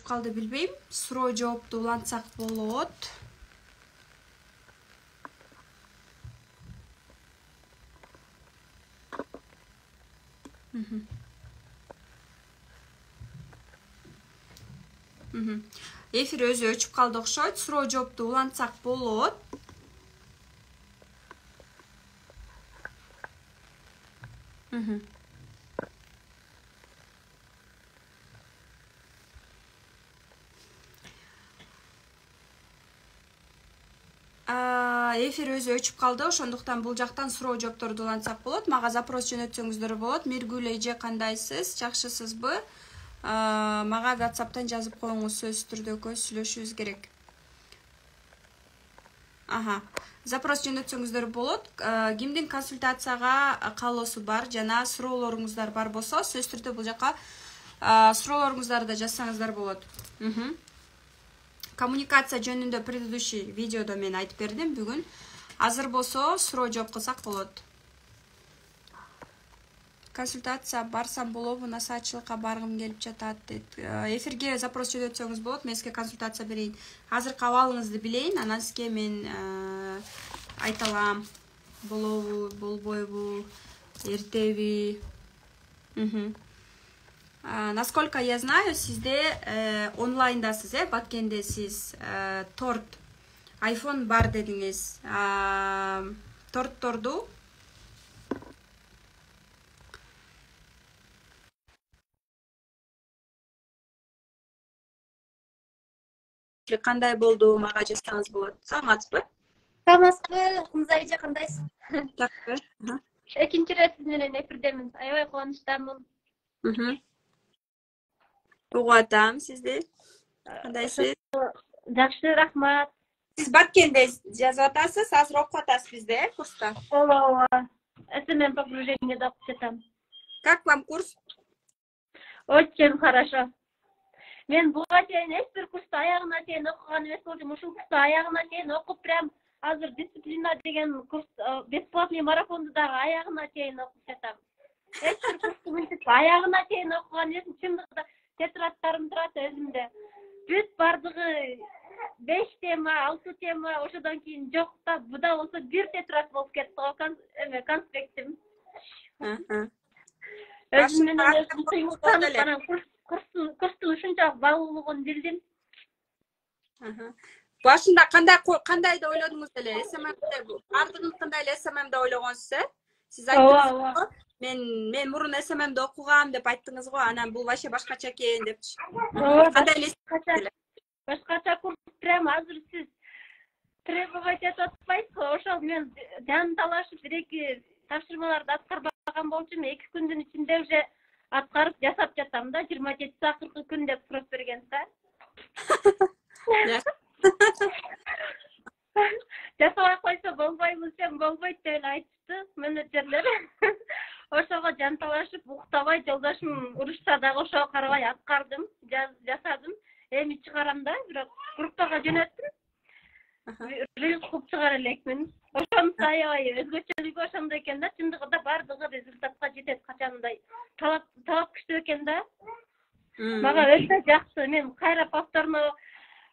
өчүп калды билбейм. Суроо жоопту улантсак болот. Эфир өзү өчүп калды окшойт. Суроо жоопту улантсак болот. Эфир өзү өчүп калды, ошондуктан бул жактан суроо жоопторду улантсак болот. Мага запрос жөнөтсөңүздөр болот. Миргүл эже, кандайсыз? Жакшысызбы? Мага WhatsApp'тан жазып коюңуз, сөзсүз түрдө сүйлөшүбүз керек. Запрос жөнөтсөңүздөр болот. Кимдин консультацияга каалоосу бар жана суроолоруңуздар бар болсо, сөзсүз түрдө бул жака суроолоруңуздарды да жазсаңыздар болот. Коммуникация жөнүндө предыдущий видеодо мен айтып бердим. Бүгүн азыр болсо суроо жооп кылсак болот. Консультация барсам болобу, насаатчылыкка баргым келип жатат дейт. Эфирге запрос жөнөтсөңүз болот, мен сизге консультация берейин. Азыркы абалыңызды билейин, анан сизге мен айта алам. Болобу, болбойбу, эртеби. Насколько я знаю, сизде онлайндасыз, Баткенде сиз торт, iPhone бар дедиңиз. Тортторду кандай болду, мага жазсаңыз болот. Саламатсызбы? Саламатсызбы, Кумза эже, кандайсыз? Жакшы. Экинчи ирет сиз менен эфирдемин. Аябай кубанычтамын. Угуп атам сизди. Кандайсыз? Жакшы, рахмат. Сиз Баткенде жазып атасыз, азыр окуп атасыз бизде, курста. Ооба. СММ погружениеде окуп жатам. Как вам курс? Очень хорошо. Мен буга чейин эч бир курсту аягына чейин окуган эмес болчумун. Ушул курсту аягына чейин окуп, прям азыр дисциплина деген курс, бесплатный марафонду дагы аягына чейин окуп жатам. Эч бир курсту мынтип аягына чейин окуган эмесмин. Чындыгында тетрадтарым турат өзүмдө. Бүт бардыгы 5 тема, 6 тема, ошодон кийин жок да, буда болсо бир тетрад болуп кетти го, конспектим. Өзүм менен өзүм кыймылданып, анан курстун ушунчалык баалуулугун билдим. Башында кандайды ойлодуңуз эле? СММде бардыгында эле СММде ойлогонсуз, Сиз айттыңыз го, мен мурун СММде окугам деп айттыңыз го, анан бул вообще башкача экен депчи. Кандай элестетиңиз? Башкача курс, прям азыр сиз требовать этип атпайсыз го, ошол мен жан талашып бир-эки тапшырмаларды аткарбаган болчумун. 2 күндүн ичинде уже аткарып жасап жатам да, 27 акыркы күн деп спрос берген да. Жасабай койсо болбойбу, сен болбойт деп эле айтышты менеджерлер. Ошого жан талашып, уктабай, жолдошум урушса дагы ошого карабай аткардым, жасадым. Эми чыгарам да, бирок группага жөнөттүм. Рилс кылып чыгара элекмин. Ошондо аябай өзгөчөлүгү ошондо экен да, чындыгында бардыгы результатка жетет качандай. Талап күчтүү экен да. Мага өтө жакшы. Мен кайра повторно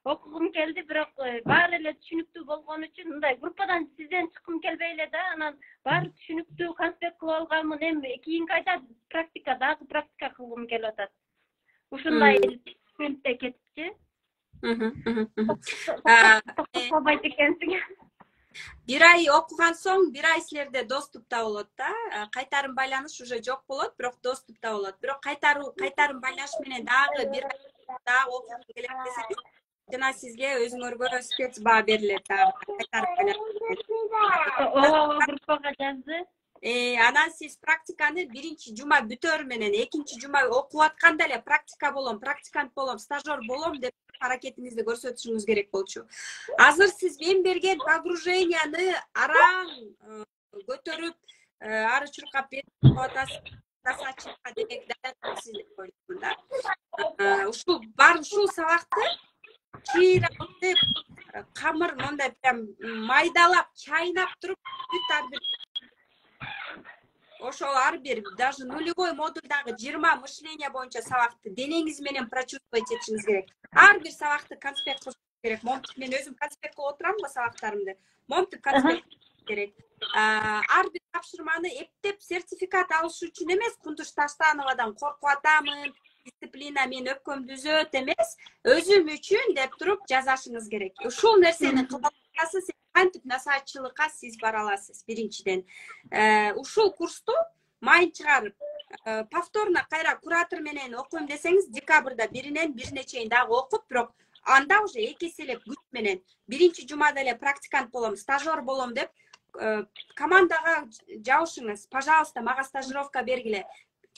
окугум келди, бирок баары эле түшүнүктүү болгон үчүн мындай группадан сизден чыккым келбей эле да, анан баары түшүнүктүү конспект кылып алганмын. Эми кийинки айда дагы практика кылгым келип атат. Ушундай түшүнүктүү кетипчи. Токтобойт экенсиң. Бир ай окуган соң, бир ай силерде доступта болот да. Кайтарым байланыш уже жок болот, бирок доступта болот. Бирок кайтарым байланыш менен дагы бир ай окугум келет десеңиз, жана сизге өзүңөргө спец баа берилет дагы. Ооба, группага жазды. Анан сиз практиканы биринчи жума бүтөр менен, экинчи жума окуп атканда эле практикант болом, стажер болом деп аракетиңизди көрсөтүшүңүз керек болчу. Азыр сиз мен берген погруженияны араң көтөрүп, ары чуркап берип атасыз, насаатчылыкка демек даярсыз деп ойлоймун да. Ушул сабакты чыйратып, камыр мындай прям майдалап, чайнап туруп бүт ошол ар бир даже нулевой модульдагы 20 мышление боюнча сабакты денеңиз менен прочувствовать этишиңиз керек. Ар бир сабакты конспект кылыш керек. Момтип мен өзүм конспект кылып отурам го сабактарымды. Момтип конспект керек. Ар бир тапшырманы эптеп сертификат алыш үчүн эмес, Кундуш Таштановадан коркуп атамын, дисциплина мен өпкөмдү үзөт эмес, өзүм үчүн деп туруп жазашыңыз керек. Ушул нерсени кыла аласыз, кантип насаатчылыкка сиз бара аласыз биринчиден. Ушул курсту майын чыгарып, повторно кайра куратор менен окуйм десеңиз, декабрда биринен бир нечейин дагы окуп, бирок анда уже эки эселеп күч менен биринчи жумада эле практикант болом, стажер болом деп командага жабышыңыз. Пожалуйста, мага стажировка бергиле.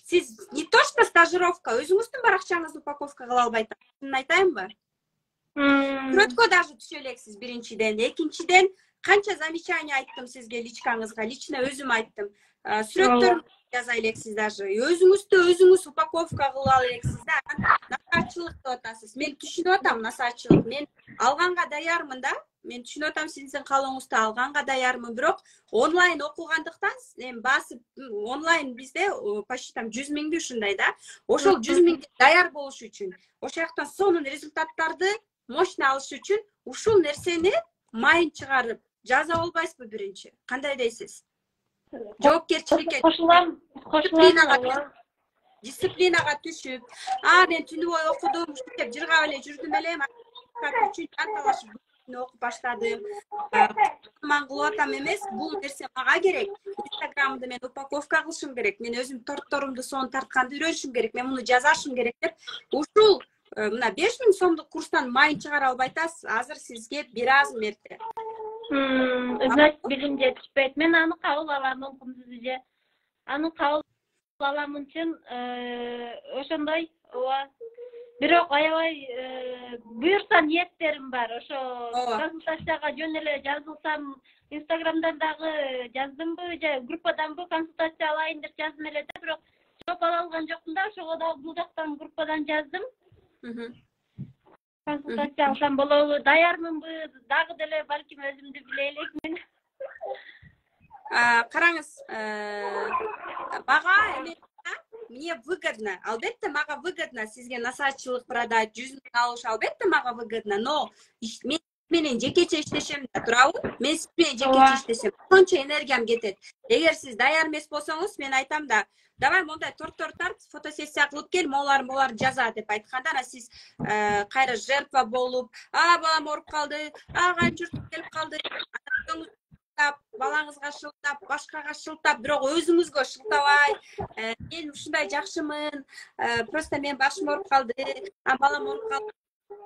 Сиз не то что стажировка, өзүңүздүн баракчаңызды упаковка кыла албай атасыз. Айтайынбы? Сүрөткө даже түшө элексиз биринчиден. Экинчиден, канча замечание айттым сизге личкаңызга, лично өзүм айттым. Сүрөттөр жаза элексиз даже. Өзүңүздү өзүңүз упаковка кыла элексиз да. Насаатчылык деп атасыз. Мен түшүнүп атам насаатчылык. Мен алганга даярмын да. Мен түшүнүп атам сиздин калооңузду алганга даярмын, бирок онлайн окугандыктан эми басып онлайн бизде почти там 100 миңди ушундай да. Ошол 100 миңге даяр болуш үчүн, ошол жактан сонун результаттарды мощно алыш үчүн ушул нерсени майын чыгарып жаза албайсызбы биринчи? Кандай дейсиз? Жоопкерчиликке кошулам. Дисциплинага түшүп, мен түнү бою окудум, ушинтип жыргап эле жүрдүм эле, үчүн жанталашып окуп баштадым. Ман кылып атам эмес, бул нерсе мага керек. Инстаграмды мен упаковка кылышым керек. Мен өзүм тортторумду сонун тартканды үйрөнүшүм керек. Мен муну жазашым керек деп. Ушул мына 5000 сомдук курстан майын чыгара албай атасыз. Азыр сизге бир аз мерте. Значит, билим жетишпейт. Мен аны кабыл алам, Кундуз. Аны кабыл алам үчүн ошондой, ооба. Бирок аябай буюрса ниеттерим бар. Ошо консультацияга жөн эле жазылсам, Инстаграмдан дагы жаздымбы, же группаданбы консультация алайын деп жаздым эле да, бирок жооп ала алган жокмун да, ошого дагы бул жактан группадан жаздым. Консультация алсам болобу, даярмынбы, дагы деле балким өзүмдү биле элекмин. Караңыз, мага мне выгодно, албетте мага выгодно сизге насаатчылык продать, 100 миң алыш албетте мага выгодно, но мен менен жекече иштешем да, туурабы? Мен сиз менен жекече иштесем, сончо энергиям кетет. Эгер сиз даяр эмес болсоңуз, мен айтам да, давай мондай торттор тарт, фотосессия кылып кел, молар жаза деп айтканда, ана сиз кайра жертва болуп, балам ооруп калды, канча журт келип калды, балаңызга шылтап, башкага шылтап, бирок өзүңүзгө шылтабай, мен ушундай жакшымын, просто мен башым ооруп калды, балам ооруп калды,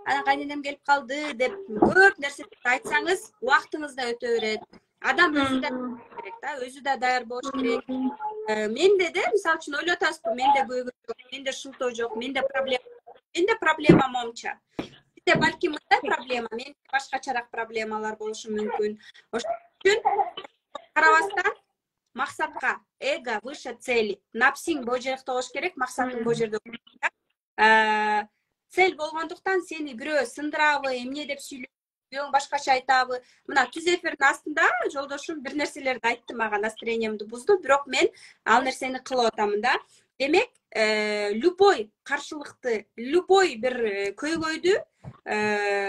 анан кайненем келип калды деп көп нерселерди айтсаңыз, убактыңыз да өтө берет. Адам өзү да керек да, өзү да даяр болуш керек. Менде де, мисалы үчүн ойлоп атасызбы, менде көйгөй жок, менде шылтоо жок, менде проблема момча. Сизде балким мындай проблема, менде башкачараак проблемалар болушу мүмкүн. Ошон үчүн карабастан максатка, эго выше цели. Напсиң бул жакта болуш керек, максатың бул жерде. Цель болгондуктан сени бирөө сындырабы, эмне деп сүйлөйбү, башкача айтабы. Мына түз эфирдин астында жолдошум бир нерселерди айтты мага, настроениемди бузду, бирок мен ал нерсени кылып атамын да. Демек, любой каршылыкты, любой бир көйгөйдү,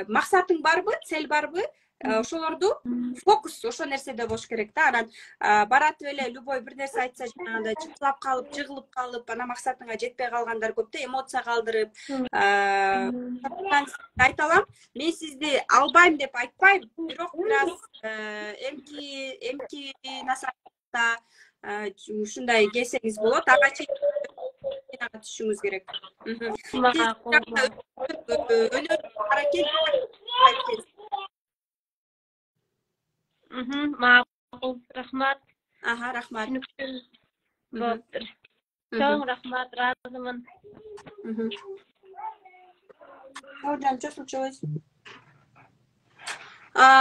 максатың барбы, цель барбы, ошолорду фокус ошо нерседе болуш керек да. Анан баратып эле любой бир нерсе айтса, жанагындай чыплап калып, жыгылып калып, ана максатыңа жетпей калгандар көп да, эмоция калдырып. Айта алам, мен сизди албайм деп айтпайм, бирок бир аз эмки насаатта ушундай келсеңиз болот, ага чейин түшүңүз керек. Макул, рахмат. Рахмат. Болуптур. Чоң рахмат, ыраазымын. Жан, что случилось?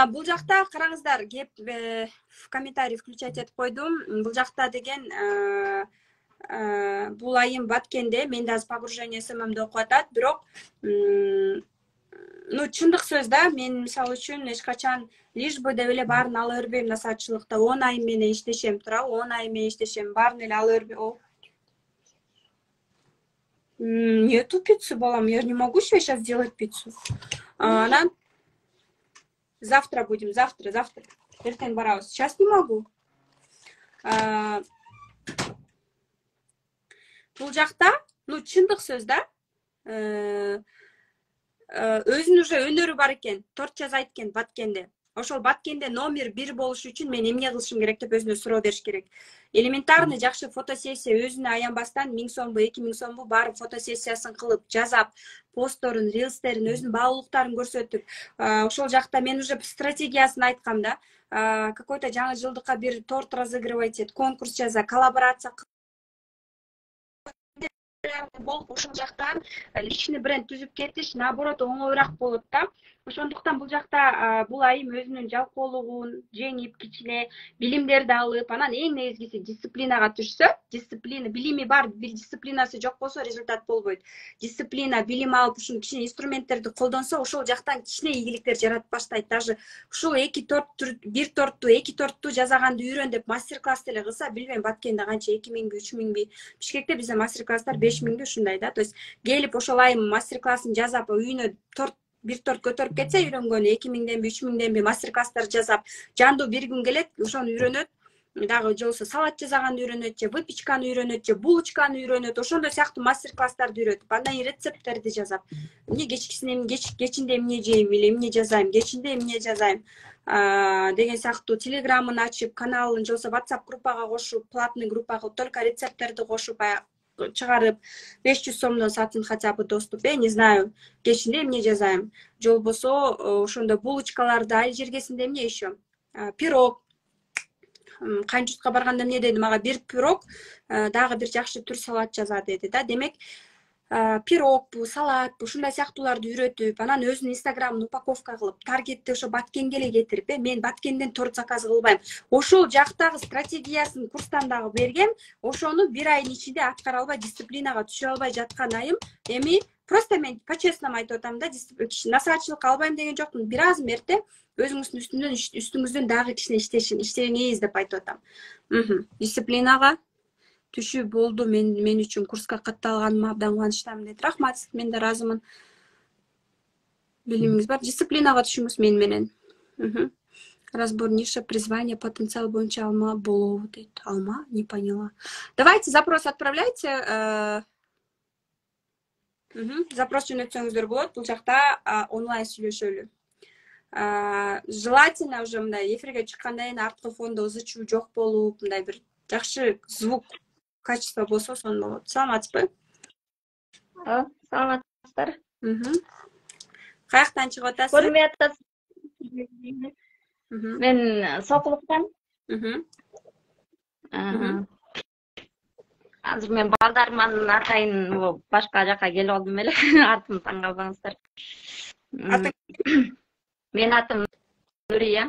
Бул жакта караңыздар, кеп в комментарий включать этип койдум. Бул жакта деген бул айым Баткенде, менде азыр погружение СММде окуп атат, бирок Ну, чындык сөз да, мен мисалы үчүн эч качан лишь бы деп эле баарын ала бербейм насаатчылыкта. 10 ай менен иштешем, туурабы? 10 ай менен иштешем, баарын эле ала бербейм. Нету пиццы, балам, я не могу себе сейчас сделать пиццу. Анан завтра будем, завтра. Эртең барабыз. Сейчас не могу. Бул жакта, ну, чындык сөз да. Өзүнүн уже өнөрү бар экен. Торт жасайт экен Баткенде. Ошол Баткенде номер 1 болуш үчүн мен эмне кылышым керек деп өзүнө суроо бериш керек. Элементарный жакшы фотосессия өзүнө аянбастан 1000 сомбу, 2000 сомбу барып фотосессиясын кылып, жазап, постторун, рилстерин, өзүнүн баалуулуктарын көрсөтүп, ошол жакта мен уже стратегиясын айткам да. Какой-то жаңы жылдыкка бир торт разыгрывать эт, конкурс жаза, коллаборация болуп ушул жактан личный бренд түзүп кетиш наоборот оңоюраак болот да. Ошондуктан бул жакта бул айым өзүнүн жалкоолугун жеңип, кичине билимдерди алып, анан эң негизгиси дисциплинага түшсө, дисциплина, билими бар, бир дисциплинасы жок болсо результат болбойт. Дисциплина, билим алып, ушул кичине инструменттерди колдонсо, ошол жактан кичине ийгиликтер жаратып баштайт. Даже ушул бир тортту, 2 тортту жасаганды үйрөн деп мастер-класс деле кылса, билбейм Баткенде канча, 2000би, 3000би. Бишкекте бизде мастер-класстар 5000би ушундай да. То есть келип ошол айым мастер-классын жасап, үйүнө бир торт көтөрүп кетсе, үйрөнгөнү 2000денби, 3000денби мастер-класстар жасап, жандуу бир күн келет, ошону үйрөнөт. Дагы же болбосо салат жасаганды үйрөнөт, же выпечканы үйрөнөт, же булочканы үйрөнөт. Ошондой сыяктуу мастер-класстарды үйрөтүп, андан кийин рецепттерди жазап. Эмне кечинде эмне жейм или эмне жасайм, кечинде эмне жасайм деген сыяктуу телеграмын ачып, каналын же болбосо WhatsApp группага кошуп, платный группага только рецепттерди кошуп чыгарып 500 сомдон сатын хотя бы доступ, не знаю, кечинде эмне жазайм, же болбосо ошондой булочкаларды, ай жергесинде эмне еще, пирог, кайынчуртка барганда эмне деди мага, бир пирог, дагы бир жакшы түр салат жаза деди да. Демек пирог, салат, ушундай сыяктууларды үйрөтүп, анан өзүнүн инстаграмын упаковка кылып, таргетти ошо Баткенге эле кетирип, мен Баткенден торт заказ кылбайм. Ошол жактагы стратегиясын курстан дагы бергем. Ошону бир айдын ичинде аткара албай, дисциплинага түшө албай жаткан айым, эми просто мен по-честному айтып атам да, насаатчылыкка албайм деген жокмун. Бир аз мерте өзүңүздүн үстүңүздөн дагы кичине иштеңиз деп айтып атам. Дисциплинага түшүү болду. Мен үчүн курска катталганыма абдан кубанычтамын дейт. Рахмат, мен да ыраазымын. Билимиңиз бар, дисциплинага түшүңүз мен менен. Разбор ниша, призвание, потенциал боюнча алма болобу дейт. Алма? Не поняла. Давайте запрос отправляйте. Запрос жөнөтсөңүздөр болот. Бул жакта онлайн сүйлөшөлү. Желательно уже мындай эфирге чыккандан кийин арткы фондо ызы чуу жок болуп, мындай бир жакшы звук качество болсо сонун болот. Саламатсызбы? Саламатсыздар. Каяктан чыгып атасыз? Көрмөй атасыз. Мен Сокулуктан. Азыр мен балдарымдын атайын башка жака келип алдым эле. Артымды таң калбаңыздар. Менин атым Нурия.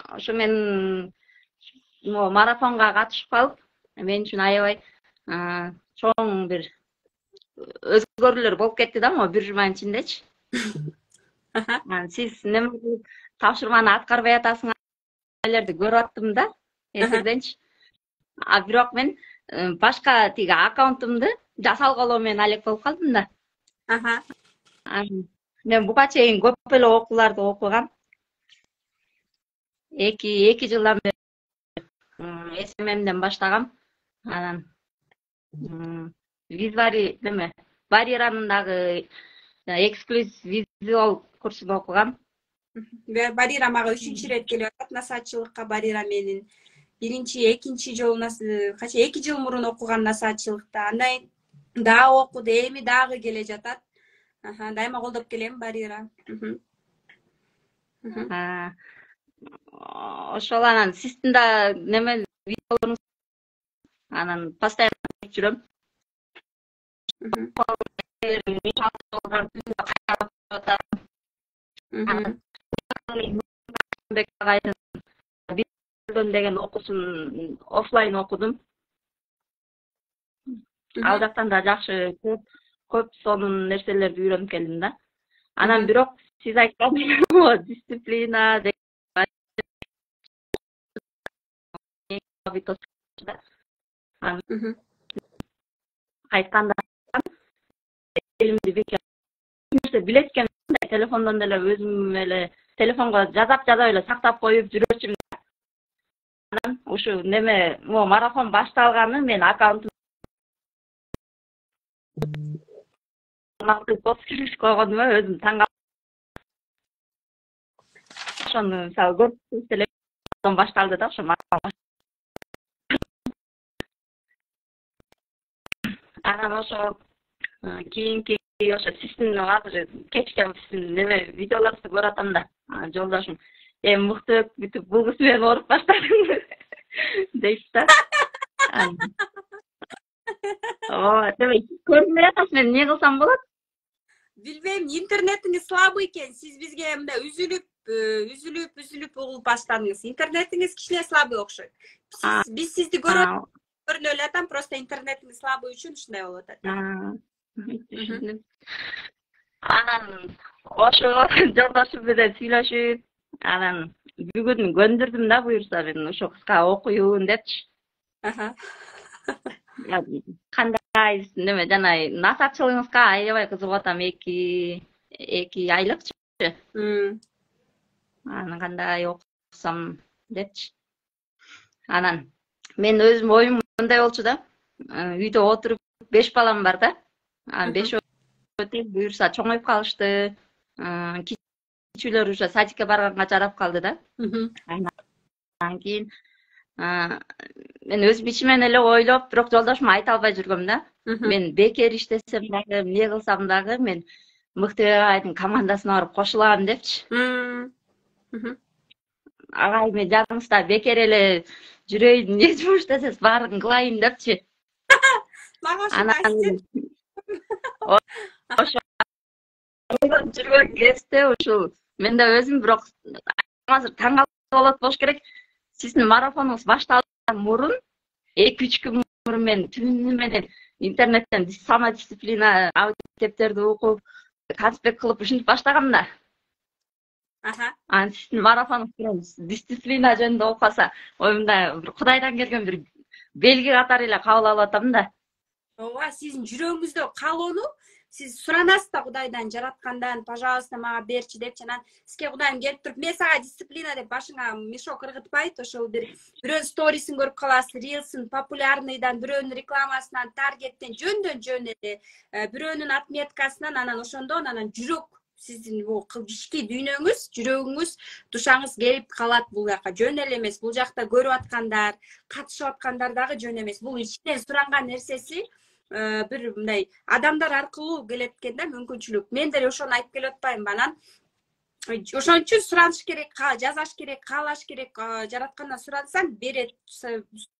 Ошо мен марафонго катышып калып, мен үчүн аябай чоң бир өзгөрүүлөр болуп кетти да, бир жуманын ичиндечи. Сиз неме тапшырманы аткарбай атасыңарды көрүп аттым да, эфирденчи. Бирок мен башка тиги аккаунтумду жасалгылоо менен алек болуп калдым да. Мен буга чейин көп эле окууларды окугам. 2 жылдан бери SMMден баштагам. Анан бариранын дагы эксклюзив визуал курсун окугам. Барира мага 3-чү ирет келип атат насаатчылыкка. Барира менин 1-2 жолу кача 2 жыл мурун окуган насаатчылыкта. Андан дагы окуду, эми дагы келе жатат. Дайыма колдоп келем Барира. Ошол анан сиздин да неме видеолоруңуз анан постоянно жүрөм. Деген окуусун офлайн окудум. Ал жактан да жакшы көп көп сонун нерселерди үйрөнүп келдим да. Анан бирок сиз айткан дисциплина айтканда элимди бекер нерсе билеткен телефондон деле өзүм эле телефонго жазап эле сактап коюп жүрөчүмүн. Анан ушу неме марафон башталганы мен аккаунтум пост киргизип койгонума өзүм таң калдым. Ошону мисалы көрүп эле башталды да ошо марафон. Анан ошо кийинки ошо сиздин азыр кечке сиздин неме видеолорду көрүп атам да. Жолдошум эми мыкты бүтүп бул кыз менен ооруп баштадым дейт да. Ооба, көрүнбөй атасыз, мен эмне кылсам болот? Билбейм, интернетиңиз слабый экен. Сиз бизге мындай үзүлүп угулуп баштадыңыз. Интернетиңиз кичине слабый окшойт. Биз сизди көрүнө эле атам, просто интернетиңиз слабый үчүн ушундай болуп атат. Түшүндүм. Анан ошо жолдошум менен сүйлөшүп, анан бүгүн көндүрдүм да, буюрса мен ошо кызга окуйюн депчи. Кандай неме жана насаатчылыгыңызга аябай кызыгып атам, 2 айлыкчы. Анан кандай окусам депчи. Анан мен өзүм оюм мындай болчу да. Үйдө отуруп 5 балам бар да. Анан 5 буюрса чоңоюп калышты. Кичүүлөр уже садикке барганга жарап калды да. Анан кийин мен өзүм ичимен эле ойлоп, бирок жолдошума айта албай жүргөм да. Мен бекер иштесем дагы, эмне кылсам дагы мен Мыктыбек агайдын командасына барып кошулам депчи. Агай, мен жаныңызда бекер эле жүрөйүн, эмне жумуш десеңиз баарын кылайын депчи. Анан ошо жүргөн кезде ушул мен да өзүм бирок азыр таң калып болот болуш керек. Сиздин марафонуңуз башталдан мурун 2-3 күн мурун мен түнү менен интернеттен самодисциплина китептерди окуп, конспект кылып ушинтип баштагам да. Анан сиздин марафонуңуз дисциплина жөнүндө окуса, оюмда Кудайдан келген бир белги катары эле кабыл алып атам да. Ооба, сиздин жүрөгүңүздө каалоону сиз суранасыз да Кудайдан, жараткандан, пожалуйста, мага берчи депчи. Анан сизге Кудайым келип туруп, мен сага дисциплина деп башыңа мешок ыргытпайт. Ошол бирөөнүн сторисин көрүп каласыз, рилсин, популярныйдан, бирөөнүн рекламасынан, таргеттен, жөндөн жөн эле, бирөөнүн отметкасынан, анан ошондон анан жүрөк сиздин ички дүйнөңүз, жүрөгүңүз, душаңыз келип калат бул жака. Жөн эле эмес, бул жакта көрүп аткандар, катышып аткандар дагы жөн эмес. Бул ичинен суранган нерсеси бир мындай адамдар аркылуу келет экен да, мүмкүнчүлүк. Мен деле ошону айтып келип атпаймынбы? Анан ошон үчүн сураныш керек, жазаш керек, каалаш керек. Жараткандан сурансаң берет.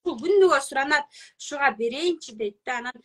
Күнүгө суранат, ушуга берейинчи дейт да. Анан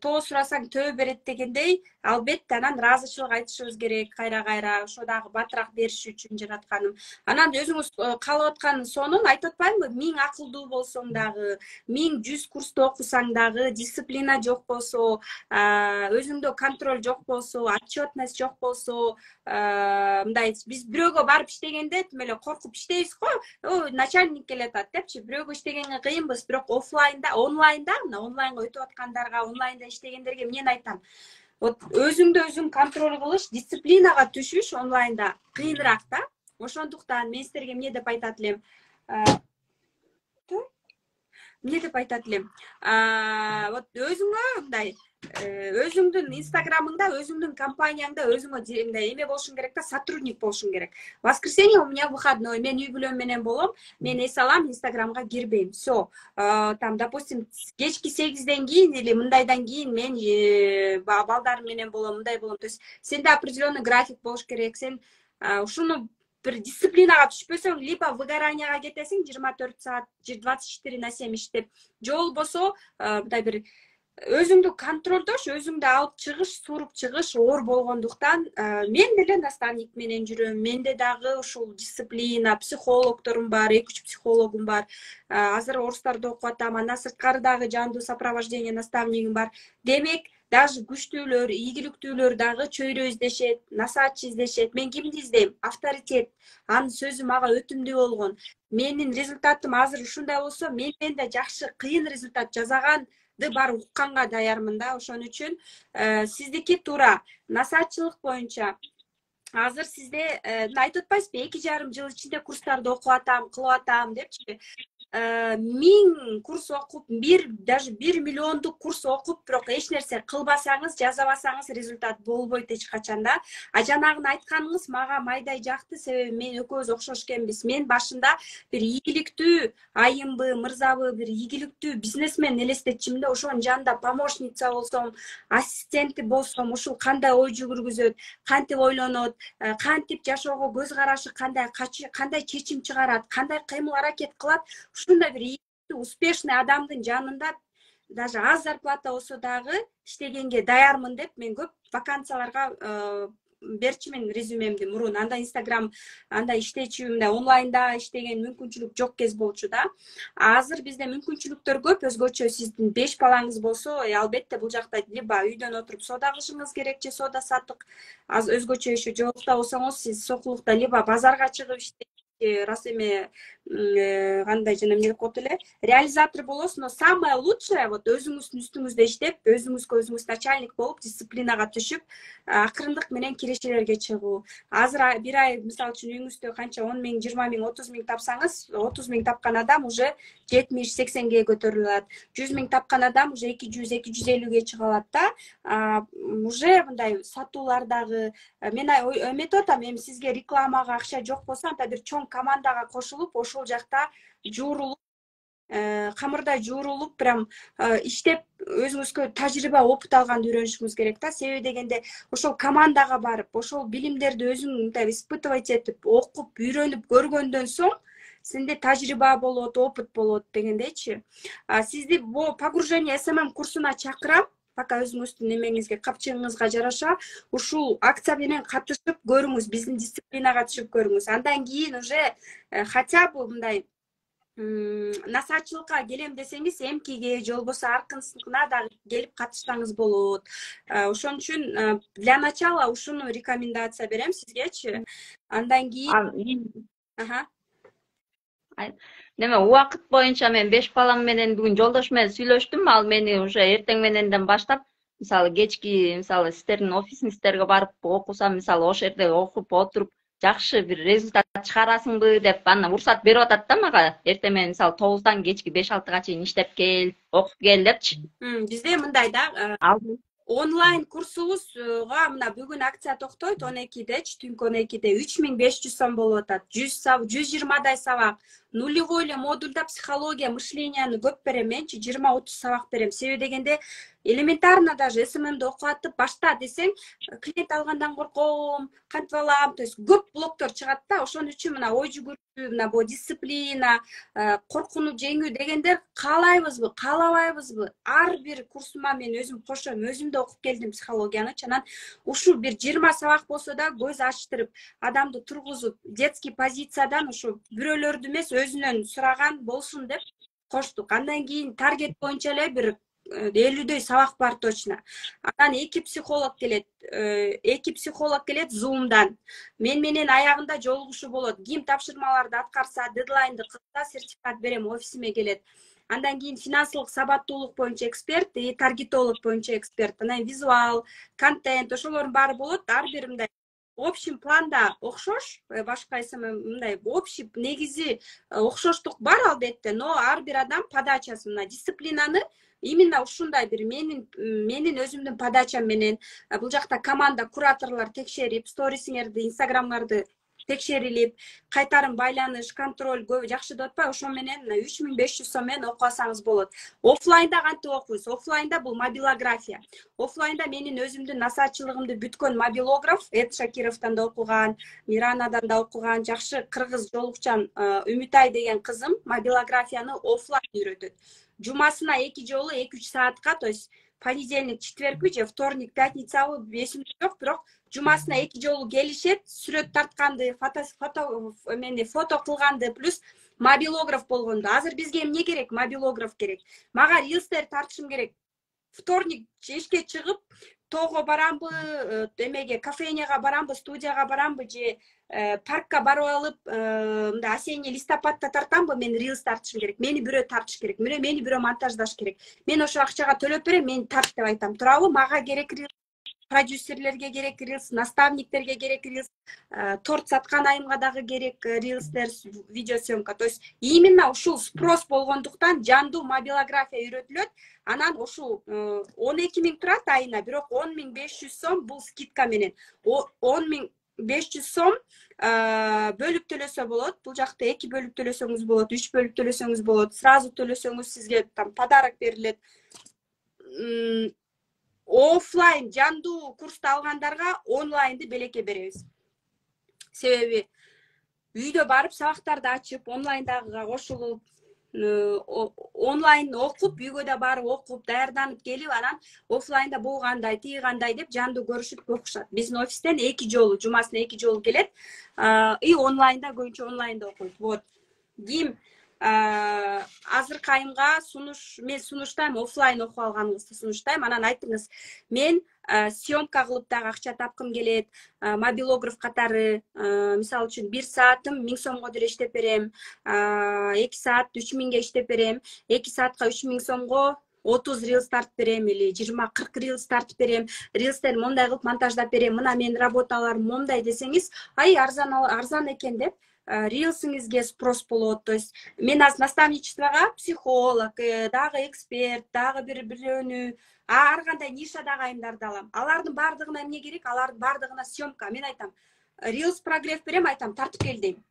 тоо сурасаң төө берет дегендей, албетте анан ыраазычылык айтышыбыз керек кайра-кайра, ошо дагы батыраак бериш үчүн жаратканым. Анан өзүңүз каалап аткан сонун айтып атпаймынбы? 1000 акылдуу болсоң дагы, 1100 курсту окусаң дагы, дисциплина жок болсо, өзүңдө контроль жок болсо, отчетность жок болсо, мындай биз бирөөгө барып иштегенде тим эле коркуп иштейбиз го. Ой, начальник келе атат депчи. Бирөөгө иштегенге кыйынбыз, бирок офлайнда, онлайнда, мына онлайнга өтүп аткандарга, онлайнда иштегендерге эмнени айтам? Вот өзүңдү өзүң контроль кылыш, дисциплинага түшүш онлайнда кыйыныраак да. Ошондуктан мен силерге эмне деп айтат элем? Вот өзүңө мындай өзүңдүн инстаграмыңда, өзүңдүн компанияңда өзүңө мындай эме болушуң керек да, сотрудник болушуң керек. Воскресенье у меня выходной, мен үй бүлөм менен болом, мен эс алам, инстаграмга кирбейм. Все, там, допустим, кечки 8ден кийин или мындайдан кийин мен балдарым менен болом, мындай болом. То есть сенде определенный график болуш керек. Сен ушуну бир дисциплинага түшпөсөң, либо выгоранияга кетесиң, 24 саат, 24/7 иштеп, же болбосо мындай бир өзүңдү контролдош, өзүңдү алып чыгыш, суруп чыгыш оор болгондуктан мен деле наставник менен жүрөм. Менде дагы ушул дисциплина, психологдорум бар, 2-3 психологум бар. Азыр орустарда окуп атам, андан сырткары дагы жандуу сопровождение наставнигим бар. Демек, даже күчтүүлөр, ийгиликтүүлөр дагы чөйрө издешет, насаатчы издешет. Мен кимди издейм? Авторитет. Анын сөзү мага өтүмдүү болгон. Менин результатым азыр ушундай болсо, менден да жакшы кыйын результат жасаганды бар укканга даярмын да. Ошон үчүн сиздики туура насаатчылык боюнча азыр сизде айтып атпайсызбы, 2,5 жыл ичинде курстарды окуп атам, кылып атам депчи. 1000 курс окуп, даже 1 миллиондук курс окуп, бирок эч нерсе кылбасаңыз, жазабасаңыз результат болбойт эч качан да. А жанагын айтканыңыз мага майдай жакты, себеби мен экөөбүз окшош экенбиз. Мен башында бир ийгиликтүү айымбы, мырзабы, бир ийгиликтүү бизнесмен элестетчимин да, ошонун жанында помощница болсом, ассистенти болсом, ушул кандай ой жүгүргүзөт, кантип ойлонот, кантип жашоого көз карашы, кандай чечим чыгарат, кандай кыймыл аракет кылат. Ушундай бир успешный адамдын жанында даже аз зарплата болсо дагы иштегенге даярмын деп мен көп вакансияларга берчимин резюмемди мурун. Анда Instagram, анда иштечүмүн, онлайнда иштеген мүмкүнчүлүк жок кез болчу да. Азыр бизде мүмкүнчүлүктөр көп. Өзгөчө сиздин 5 балаңыз болсо, албетте бул жакта либо үйдөн отуруп соода кылышыңыз керек, же соода саттык. Az өзгөчө иши жокта болсоңуз, сиз сокулукта либо базарга чыгып иштеп, раз эме кандай жана эмне деп коет эле, реализатор болосуз, но самое лучшее вот өзүңүздүн үстүңүздө иштеп, өзүңүз начальник болуп, дисциплинага түшүп, акырындык менен кирешелерге чыгуу. Азыр бир ай мисалы үчүн үйүңүздө канча 10 000, 20 000, 30 000 тапсаңыз, 30 000 тапкан адам уже 70-80ге көтөрүлүп алат. 100 000 тапкан адам уже 200-250ге чыга алат да. Уже мындай сатуулардагы мен эметип атам, эми сизге рекламага акча жок болсо, анда бир чоң командага кошулуп, ошол жакта жуурулуп, камырда жуурулуп, прям иштеп, өзүңүзгө тажрыйба, опыт алганды үйрөнүшүңүз керек да. Себеби дегенде, ошол командага барып, ошол билимдерди өзүң мындай испытывать этип, окуп, үйрөнүп көргөндөн соң сенде тажрыйба болот, опыт болот дегендейчи. Сизди бул погружение СММ курсуна чакырам. Пока өзүңүздүн немеңизге, капчыгыңызга жараша ушул акция менен катышып көрүңүз, биздин дисциплинага түшүп көрүңүз. Андан кийин уже хотя бы мындай насаатчылыкка келем десеңиз, эмкиге же болбосо аркынсына да келип катышсаңыз болот. Ошон үчүн для начала ушуну рекомендация берем сизгечи. Андан кийин Неме убакыт боюнча мен 5 балам менен бүгүн жолдош менен сүйлөштүм. Ал мени уже эртең мененден баштап, мисалы кечки, мисалы сиздердин офисиңиздерге барып окусам, мисалы ошол жерде окуп отуруп, жакшы бир результат чыгарасыңбы деп аны уруксат берип атат да мага. Эртең менен мисалы 9-дан кечки 5-6га чейин иштеп кел, окуп кел депчи. Бизде мындай да, онлайн курсубузга мына бүгүн акция токтойт 12дечи, түнкү 12де 3500 сом болуп атат. 120дай сабак. Нулевой эле модульда психология, мышленияны көп берем, менчи 20-30 сабак берем. Себеби дегенде элементарно даже СММди окуп атып башта десең, клиент алгандан корком, кантип алам, то есть көп блоктор чыгат да. Ошон үчүн мына ой жүгүрүү, мына бу дисциплина, коркууну жеңүү дегендер каалайбызбы, каалабайбызбы, ар бир курсума мен өзүм кошом, өзүм да окуп келдим психологияны. Анан ушул бир 20 сабак болсо да көз ачтырып, адамды тургузуп, детский позициядан ушу бирөөлөрдү эмес өзүнөн сураган болсун деп коштук. Андан кийин таргет боюнча эле бир 50дөй сабак бар точно. Анан 2 психолог келет. 2 психолог келет Zoom'дан. Мен менен аягында жолугушуу болот. Ким тапшырмаларды аткарса, дедлайнды кылса, сертификат берем, офисиме келет. Андан кийин финансылык сабаттуулук боюнча эксперт, таргетолог боюнча эксперт, анан визуал, контент, ошолордун баары болот. Ар бир мындай общий планда окшош, башка мындай общий негизи окшоштук бар албетте, но ар бир адам подачасы, мына дисциплинаны именно ушундай бир менин өзүмдүн подачам менен бул жакта команда кураторлор текшерип, сторисиңерди, инстаграмыңарды текшерилип, кайтарым байланыш, контроль жакшы деп атпайбы, ошо менен 3500 сом менен окуп алсаңыз болот. Офлайнда кантип окуйсуз? Офлайнда бул мобилография. Офлайнда менин өзүмдүн насаатчылыгымды бүткөн мобилограф, Эд Шакировтан да окуган, Миранадан да окуган, жакшы кыргыз жолукчан Үмүтай деген кызым мобилографияны офлайн үйрөтөт. Жумасына 2 жолу 2-3 саатка, то есть понедельник, четверг же вторник, пятницабы эсимде жок, бирок жумасына 2 жолу келишет, сүрөт тартканды, фото кылганды плюс мобилограф болгонду. Азыр бизге эмне керек? Мобилограф керек. Мага рилстер тартышым керек. вторник ишке чыгып тоого барамбы, эмеге кафенияга барамбы, студияга барамбы же паркка барып алып, мындай осенний листопадда тартамбы, мен рилс тартышым керек. Мени бирөө тартыш керек. Мени бирөө монтаждаш керек. Мен ошо акчага төлөп берем, мени тарт деп айтам. Туурабы? Мага керек рилс, продюсерлерге керек рилс, наставниктерге керек рилс, торт саткан айымга дагы керек рилстер, видеосъемка. То есть именно ушул спрос болгондуктан жандуу мобилография үйрөтүлөт. Анан ушул 12 миң турат айына, бирок 10.500 сом бул скидка менен. 10.500 сом бөлүп төлөсө болот. Бул жакта 2 бөлүп төлөсөңүз болот, 3 бөлүп төлөсөңүз болот. Сразу төлөсөңүз сизге там подарок берилет. Офлайн жандуу курсту алгандарга онлайнды белекке беребиз. Себеби үйдө барып сабактарды ачып, онлайндагыга кошулуп, онлайн окуп, үйгө да барып окуп, даярданып келип, анан офлайнда бул кандай, тиги кандай деп жандуу көрүшүп окушат. Биздин офистен 2 жолу, жумасына 2 жолу келет. И онлайнда көбүнчө онлайнда окуйт. Вот. Ким азыркы айымга мен сунуштайм, офлайн окуп алганыңызды сунуштайм. Анан айтыңыз, мен съемка кылып дагы акча тапкым келет, мобилограф катары, мисалы үчүн 1 саатым 1000 сомго деле иштеп берем, 2 саат 3000ге иштеп берем, 2 саатка 3000 сомго 30 рилс тартып берем или 20-40 рилс тартып берем, рилстерди мондай кылып монтаждап берем, мына менин работаларым мондай десеңиз, ай арзан экен деп рилсиңизге спрос болот. То есть мен аз наставничествого психолог, дагы эксперт, дагы бирөөнү, ар кандай нишадагы айымдарды алам. Алардын бардыгына эмне керек? Алардын бардыгына съемка. Мен айтам, рилс прогрев берем, айтам, тартып кел дейм.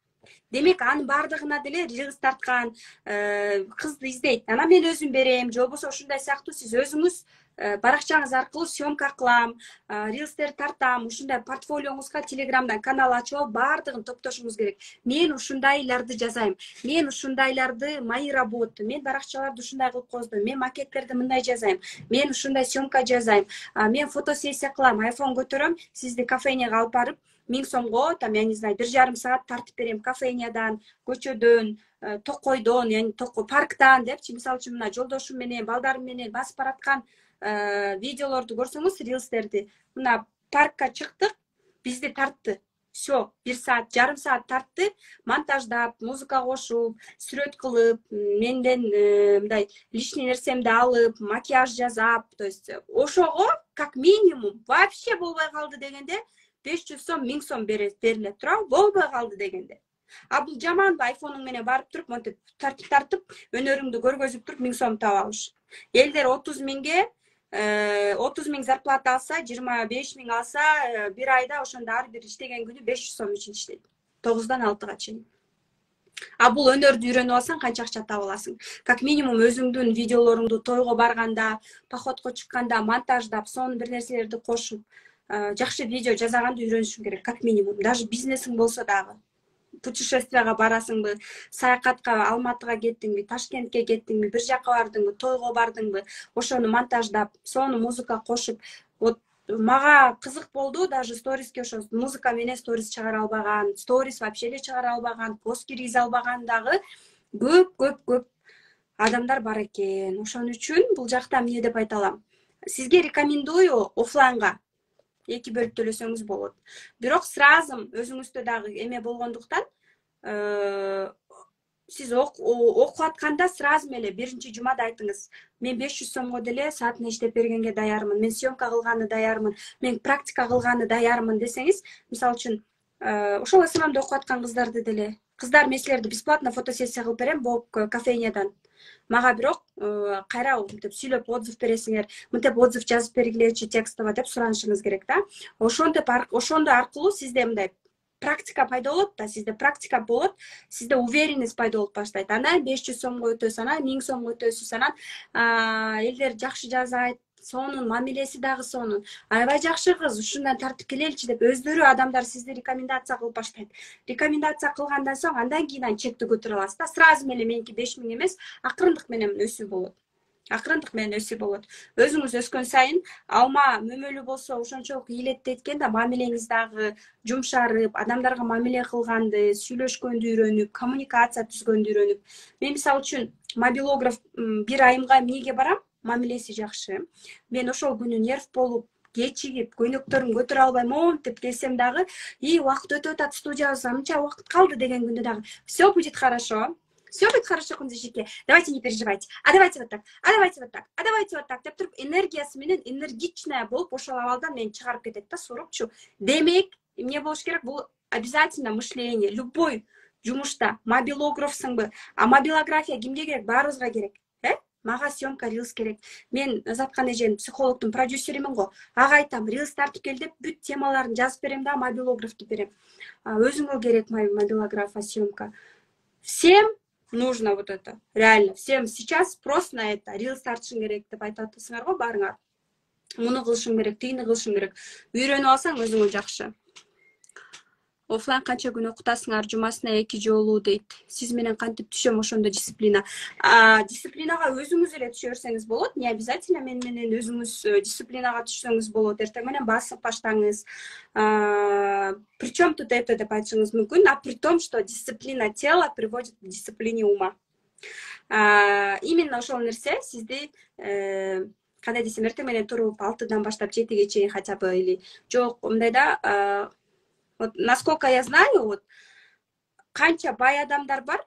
Демек, анын бардыгына деле рилс тарткан кызды издейт. Анан мен өзүм берем, же болбосо ушундай сыяктуу сиз өзүңүз баракчаңыз аркылуу съемка кылам, рилстер тартам, ушундай портфолиоңузга телеграмдан канал ачып алып, бардыгын топтошуңуз керек. Мен ушундайларды жазайм, мен ушундайларды мои работы, мен баракчаларды ушундай кылып коздум, мен макеттерди мындай жазайм, мен ушундай съемка жазайм, мен фотосессия кылам, айфон көтөрөм, сизди кафенияга алып барып 1000 сомго, там, я не знаю, 1,5 саат тартып берем кафениядан, көчөдөн, токойдон, яни парктан депчи, мисалы үчүн мына жолдошум менен, балдарым менен басып бараткан видеолорду көрсөңүз, рилстерди. Мына паркка чыктык, бизди тартты. Всё, 1 саат, жарым саат тартты, монтаждап, музыка кошуп, сүрөт кылып, менден мындай лишний нерсемди алып, макияж жасап, то есть ошого как минимум вообще болбой калды дегенде 500 сом, 1000 сом берилет, туурабы? Болбой калды дегенде. А бул жаманбы айфонуң менен барып туруп, монтип тартып, өнөрүңдү көргөзүп туруп 1000 сом таап алыш. Элдер 30 миңге 30 миң зарплата алса, 25 миң алса, бир айда ошондо ар бир иштеген күнү 500 сом үчүн иштейт. 9-дан 6-га чейин. А бул өнөрдү үйрөнүп алсаң, канча акча таап аласың? Как минимум өзүңдүн видеолоруңду тойго барганда, походко чыкканда монтаждап, сонун бир нерселерди кошуп, жакшы видео жасаганды үйрөнүшүң керек, как минимум. Даже бизнесиң болсо дагы. Путешествияга барасыңбы, саякатка, Алматыга кеттиңби, Ташкентке кеттиңби, бир жака бардыңбы, тойго бардыңбы, ошону монтаждап, сону музыка кошуп, вот мага кызык болду, даже сториске ошо музыка менен сторис чыгара албаган, сторис вообще эле чыгара албаган, пост киргизе албаган дагы көп адамдар бар экен. Ошон үчүн бул жакта эмне деп айта алам? Сизге рекомендую офлайнга 2 бөлүп төлөсөңүз болот. Бирок сразу өзүңүздө дагы эме болгондуктан, сиз окуп атканда сразу эле биринчи жумада айтыңыз, мен 500 сомго деле саатына иштеп бергенге даярмын, мен съемка кылганы даярмын, мен практика кылганы даярмын десеңиз, мисалы үчүн, ошол СММде окуп аткан кыздарды деле, кыздар мен силерди бесплатно фотосессия кылып берем, болуп кафениядан. Мага бирок кайра мынтип сүйлөп отзыв бересиңер, мынтип отзыв жазып бергилечи текстово деп суранышыңыз керек да. Ошондо аркылуу сизде мындай практика пайда болот да, сизде практика болот, сизде уверенность пайда болуп баштайт. Анан 500 сомго өтөсүз, анан 1000 сомго өтөсүз, анан элдер жакшы жазайт, сонун мамилеси дагы сонун. Аябай жакшы кыз, ушундан тартып келеличи деп өздөрү адамдар сизди рекомендация кылып баштайт. Рекомендация кылгандан соң андан кийин чекти көтөрө аласыз да. Сразу эле меники 5000 эмес, акырындык менен өсүү болот. Акырындык менен өсүү болот. Өзүңүз өскөн сайын алма мөмөлүү болсо ошончолук ийилеттейт экен да, мамилеңиз дагы жумшарып, адамдарга мамиле кылганды, сүйлөшкөндү үйрөнүп, коммуникация түзгөндү үйрөнүп. Мен мисалы үчүн мобилограф бир айымга эмнеге барам? мамилеси жакшы. Мен ошол күнү нерв болуп кечигип көйнөктөрүмдү көтөрө албай монтип келсем дагы, убакыт өтүп атат, студиябызда мынча убакыт калды деген күндө дагы все будет хорошо. Все будет хорошо, кунзижике. Давайте не переживайте. А давайте вот так. А давайте вот так. А давайте вот так. Деп туруп энергиясы менен энергичная болуп ошол абалдан мени чыгарып кетет да, сурупчу. Демек, эмне болуш керек? Бул обязательно мышление. Любой жумушта мобилографсыңбы? А мобилография кимге керек? Баарыбызга керек. Мага съемка рилс керек. Мен Заткан эженин психологдун продюсеримин го. Ага айтам, рилс тартып кел деп бүт темаларын жазып берем да, мобилографты берем. Өзүңө керек мобилография, съемка. Всем нужно вот это. Реально, всем сейчас спрос на это. Рилс тартышың керек деп айтып атасыңар го баарыңар. Муну кылышың керек, тигини кылышың керек. Үйрөнүп алсаң өзүңө жакшы. Офлайн канча күн окутасыңар? Жумасына 2 жолу дейт. Сиз менен кантип түшөм ошондо дисциплина. Дисциплинага өзүңүз эле түшө берсеңиз болот. Не обязательно мен менен өзүңүз дисциплинага түшсөңүз болот. Эртең менен басып баштаңыз. Причем тут это деп айтышыңыз мүмкүн, а при том, что дисциплина тела приводит к дисциплине ума. Именно ошол нерсе сизди кандай десем, эртең менен туруп 6-дан баштап 7-ге чейин хотя бы или жок, мындай да. Вот насколько я знаю, вот канча бай адамдар бар,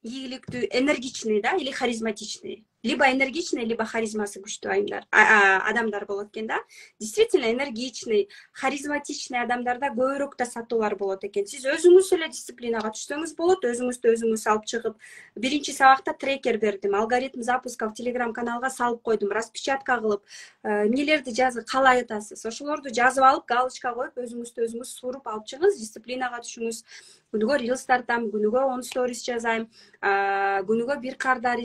ийгиликтүү, энергичный, да, или харизматичный. Либо энергичный, либо харизмасы күчтүү адамдар болот экен да. Действительно энергичный, харизматичный адамдарда көбүрөөк да сатуулар болот экен. Сиз өзүңүз эле дисциплинага түшсөңүз болот, өзүңүздү өзүңүз алып чыгып. Биринчи сабакта трекер бердим, алгоритм запуска в Telegram каналга салып койдум, распечатка кылып, эмнелерди жазып, калай атасыз. Ошолорду жазып алып, галочка коюп, өзүңүздү өзүңүз суруп алып чыгыңыз, дисциплинага түшүңүз. Күнүгө рилс тартам, күнүгө 10 сторис жазайм, күнүгө 1 кардар,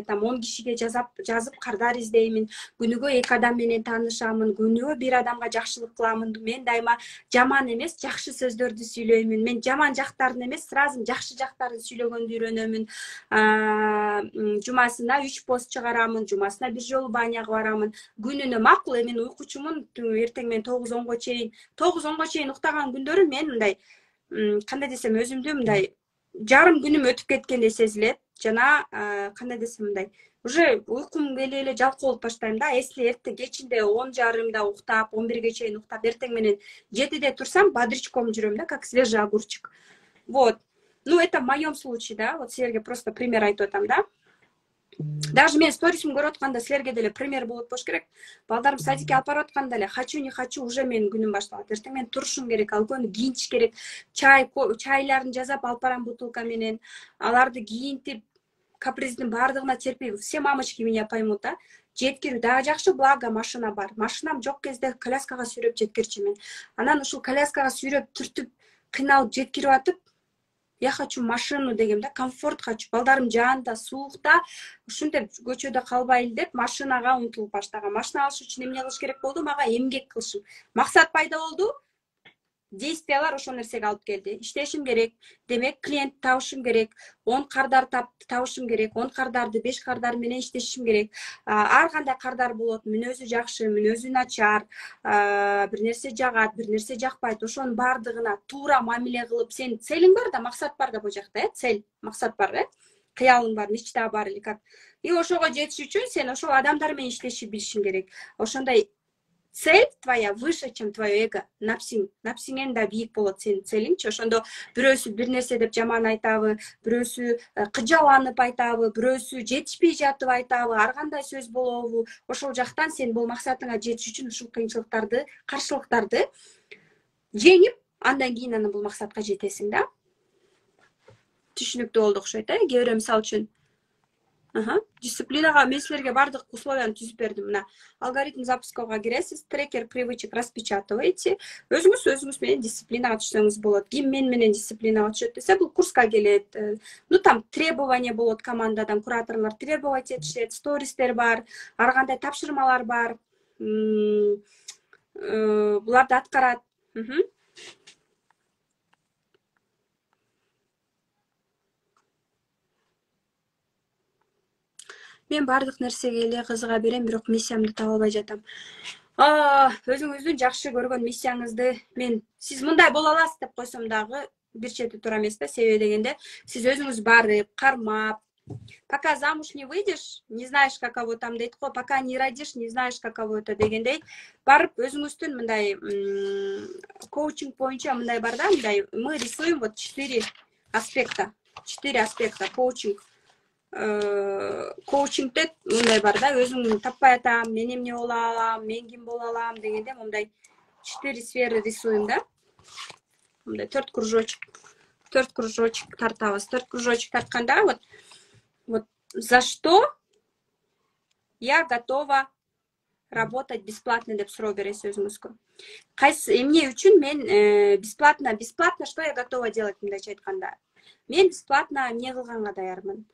там 10 кишиге жазып кардар издеймин, күнүгө 2 адам менен таанышамын, күнүгө 1 адамга жакшылык кыламын. Мен дайыма жаман эмес, жакшы сөздөрдү сүйлөймүн. Мен жаман жактарын эмес, сразу жакшы жактарын сүйлөгөндү үйрөнөмүн. Жумасына 3 пост чыгарамын, жумасына 1 жолу баняга барамын. Күнүнө макул, мен уйкучумун, эртең мен 9-10го чейин уктаган күндөрү мен мындай кандай десем, өзүмдү мындай жарым күнүм өтүп кеткендей сезилет. Жана кандай десем, мындай уже уйкум келе эле жалкоо болуп баштайм да. Если эртең кечинде 10:30да уктап, 11ге чейин уктап, эртең менен 7де турсам, бодрячком жүрөм да, как свежий огурчик. Вот. Ну, это в моем случае, да. Вот силерге просто пример айтып атам, да. Даже мен сторисим көрүп атканда силерге деле пример болот болуш керек. Балдарым садикке алып барып атканда эле хочу не хочу уже менин күнүм башталат. Эртең менен турушум керек, алкоголду кийинтиш керек. Чайларын жасап алып барам бутылка менен. Аларды кийинтип, каприздин баардыгына терпей. Все мамочки меня поймут, да. Жеткирүү дагы жакшы, благо машина бар. Машинам жок кезде коляскага сүйрөп жеткирчүмүн. Анан ушул коляскага сүйрөп түртүп, кыйналып жеткирип атып, я хочу машину дегем да, комфорт хочу. Балдарым жаанда, суукта, ушинтип көчөдө калбайлы деп машинага умтулуп баштагам. Машина алыш үчүн эмне кылыш керек болду? Мага эмгек кылышым. Максат пайда болду. Действиялар ошол нерсеге алып келди. Иштешим керек. Демек, клиент табышым керек. 10 кардар табышым керек. 10 кардарды 5 кардар менен иштешим керек. Ар кандай кардар болот. Мүнөзү жакшы, мүнөзү начар, бир нерсе жагат, бир нерсе жакпайт. Ошонун баардыгына туура мамиле кылып, сен целиң бар да, максат бар да бул жакта, цель, максат бар, кыялың бар, мечта бар или как. И ошого жетиш үчүн сен ошол адамдар менен иштеши билишиң керек. Ошондой цель твоя выше, чем твое эго. Напсиңен да бийик болот сенин целиңчи. Ошондо бирөөсү бир нерсе деп жаман айтабы, бирөөсү кыжаланып айтабы, бирөөсү жетишпей жатып айтабы, ар кандай сөз болобу. Ошол жактан сен бул максатыңа жетиш үчүн ушул кыйынчылыктарды, каршылыктарды жеңип, андан кийин анан бул максатка жетесиң да. Түшүнүктүү болду окшойт, кээ бирөө мисалы үчүн дисциплинага мен силерге бардык условияны түзүп бердим. Мына алгоритм запускага киресиз, трекер привычек распечатываете. Өзүңүз менен дисциплинага түшсөңүз болот. Ким мен менен дисциплинага түшөт десе, бул курска келет. Ну там требование болот командадан, кураторлор требовать этишет, стористер бар, ар кандай тапшырмалар бар. Буларды аткарат. Мен бардык нерсеге эле кызыга берем, бирок миссиямды таба албай жатам. Өзүңүздүн жакшы көргөн миссияңызды мен сиз мындай боло аласыз деп койсом дагы бир чети туура эмес да. Себеби дегенде сиз өзүңүз барып, кармап, Пока замуж не выйдешь, не знаешь, каково там дейді ғой, пока не родишь, не знаешь, каково это дегендей. Барып өзіңіздің мындай коучинг бойынша мындай бар да, мындай мы рисуем вот 4 аспекта. 4 аспекта коучинг. Коучингте мындай бар да, өзің таппай атам, мен эмне бола алам, мен ким бола алам дегенде мындай 4 сферы рисуем да. Мындай 4 кружочек. 4 кружочек тартабыз. 4 кружочек тартканда вот за что я готова работать бесплатно деп суроо бересиз өзүңүзгө. Кайсы эмне үчүн мен бесплатно что я готова делать мындайча айтканда. Мен бесплатно эмне кылганга даярмын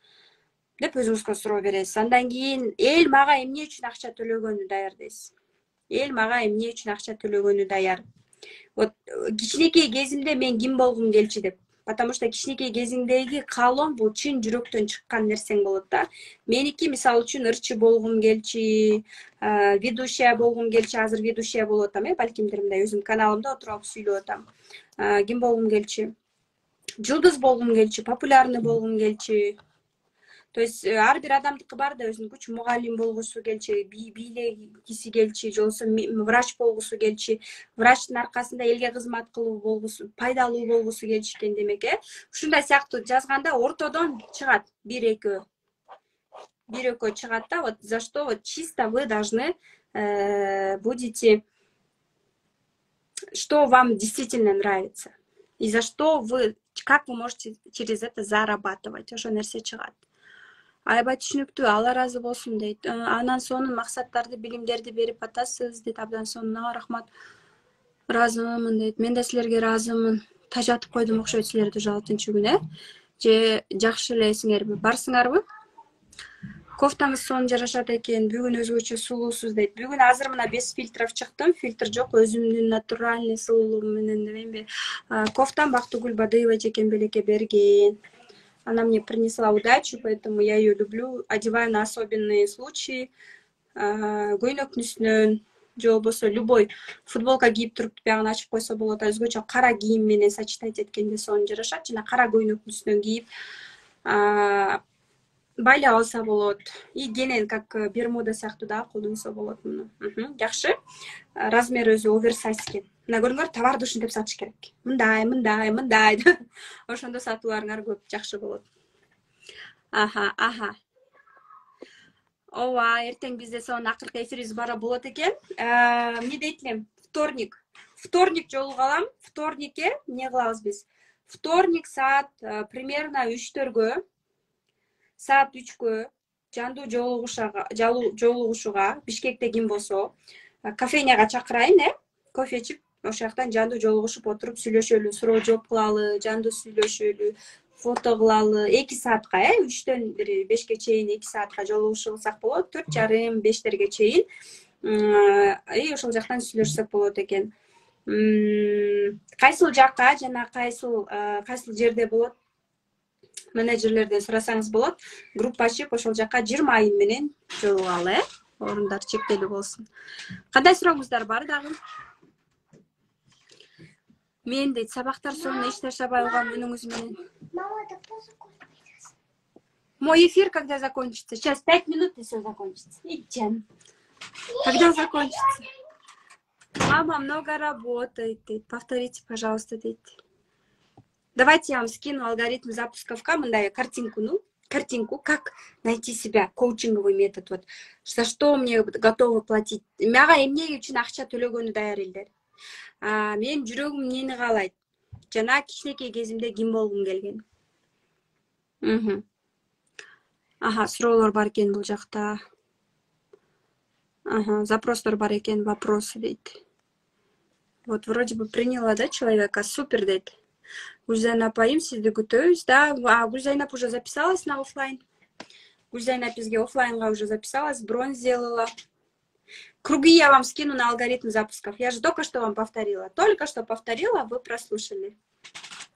деп өзүңүзгө суроо бересиз. Андан кийин эл мага эмне үчүн акча төлөгөнү даяр дейсиз. Эл мага эмне үчүн акча төлөгөнү даяр. Вот кичинекей кезимде мен ким болгум келчү деп. Потому что кичинекей кезиңдеги каалооң бул чын жүрөктөн чыккан нерсең болот да. Меники мисалы үчүн ырчы болгум келчү, ведущая болгум келчү, азыр ведущая болуп атам, балкимдир мындай өзүм каналымда отуруп алып сүйлөп атам. Ким болгум келчү? Жулдуз болгум келчү, популярный болгум келчү. То есть ар бир адамдыкы бар да өзүнүн күч, мугалим болгусу келчи, бийлегиси келчи, же болбосо врач болгусу келчи, врачтын аркасында элге кызмат кылуу болгусу, пайдалуу болгусу келишкен демек, ушундай сыяктуу жазганда ортодон чыгат бир экөө чыгат да, вот за что вот чисто вы должны будете, что вам действительно нравится, и за что вы, как вы можете через это зарабатывать, ошо нерсе чыгат. Аябай түшүнүктүү, Алла ыраазы болсун дейт. Анан сонун максаттарды, билимдерди берип атасыз дейт. Абдан сонун, рахмат. Ыраазымын дейт. Мен да силерге ыраазымын. Тажатып койдум окшойт силерди уже 6-күн, же жакшы эле эсиңерби? Барсыңарбы? Кофтаңыз сонун жарашат экен. Бүгүн өзгөчө сулуусуз дейт. Бүгүн азыр мына 5 фильтров чыктым. Фильтр жок, өзүмдүн натуральный сулуулугум менен дебейинби. Кофтам Бактыгүл Бадыева эжекем белекке берген. Она мне принесла удачу, поэтому я ее люблю. Одеваю на особенные случаи. Көйнөктүн үстүнөн, же болбосо любой футболка кийип туруп биягын ачып койсо болот. Өзгөчө кара кийим менен сочетать эткенде сонун жарашат. Жана кара көйнөктүн үстүнөн кийип байлап алса болот. И кенен как бермуда сыяктуу да колдонсо болот муну. Жакшы. Размер өзү оверсайз экен. Мына көрүңөр, товарды ушинтип сатыш керек. Мындай. Ошондо сатууларыңар көп, жакшы болот. Аха. Ооба, эртең бизде сонун акыркы эфирибиз бара болот экен. Эмне дейт элем? Вторник жолугалам. Вторникке эмне кылабыз биз? Вторник саат примерно 3-төргө, саат 3кө жандуу жолугушууга Бишкекте ким болсо кафеняга чакырайын, кофе ичип, ошол жактан жандуу жолугушуп отуруп сүйлөшөлү, суроо жооп кылалы, жандуу сүйлөшөлү, фото кылалы. 2 саатка, 3төн 5ке чейин 2 саатка жолугушсак болот. 4:30-5терге чейин. Ошол жактан сүйлөшсөк болот экен. Кайсыл жакка жана кайсыл жерде болот? Менеджерлерден сурасаңыз болот. Группа ачып, ошол жакка 20 айым менен жолугалы, орундар чектелүү болсун. Кандай сурооңуздар бар дагы? Мен дейт, сабактар сонун, эч нерсе албай калгам үнүңүз менен. Мама, когда закончится? Мой эфир когда закончится? Сейчас 5 минут и все закончится. Идем. Когда закончится? Мама много работает. Повторите, пожалуйста, дейт. Давайте я вам скину алгоритм запуска в мындай картинку, как найти себя, коучинговый метод. Вот за что мне готовы платить. Мага эмне үчүн акча төлөгөнү даяр элдер. Мен жүрөгүм эмнени каалайт? Жана кичинекей кезимде ким болгум келген. Суроолор бар экен бул жакта. Запростор бар экен, вопросы дейт. Вот вроде бы приняла, да, человека, супер дейт. Гүлзайна апайым, сизди күтөбүз. Да, Гүлзайна уже записалась на офлайн. Гүлзайна бизге офлайнга уже записалась, бронь сделала. Круги я вам скину на алгоритм запусков. Я же только что вам повторила. Только что повторила, вы прослушали.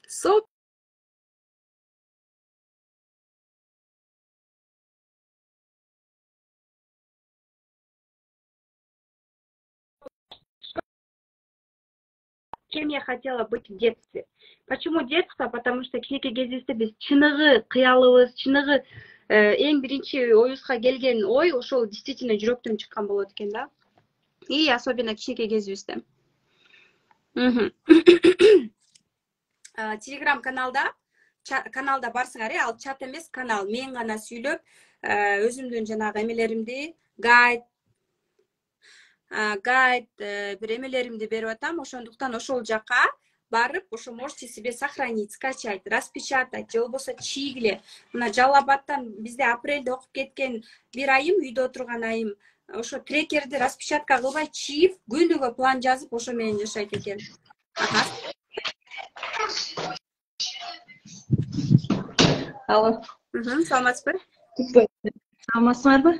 Супер. Кем я хотела быть в детстве? Почему детство? Потому что кичинекей кезибизде биз чыныгы кыялыбыз, чыныгы эң биринчи оюбузга келген ой ошол действительно жүрөктөн чыккан болот экен да. И особенно кичинекей кезибизде. Телеграм каналда барсаңар, ал чат эмес, канал. Мен гана сүйлөп, өзүмдүн жанагы эмелеримди, гайд бир эмелеримди берип атам. Ошондуктан ошол жака барып, ошо можете себе сохранить, скачать, распечатать, же болбосо чийгиле. Мына Жалал Абадтан бизде апрелде окуп кеткен бир айым, үйдө отурган айым, ошо трекерди распечатка кылбай чийип, күнүгө план жазып, ошо менен жашайт экен. Алло. Саламатсызбы? Саламатсыңарбы?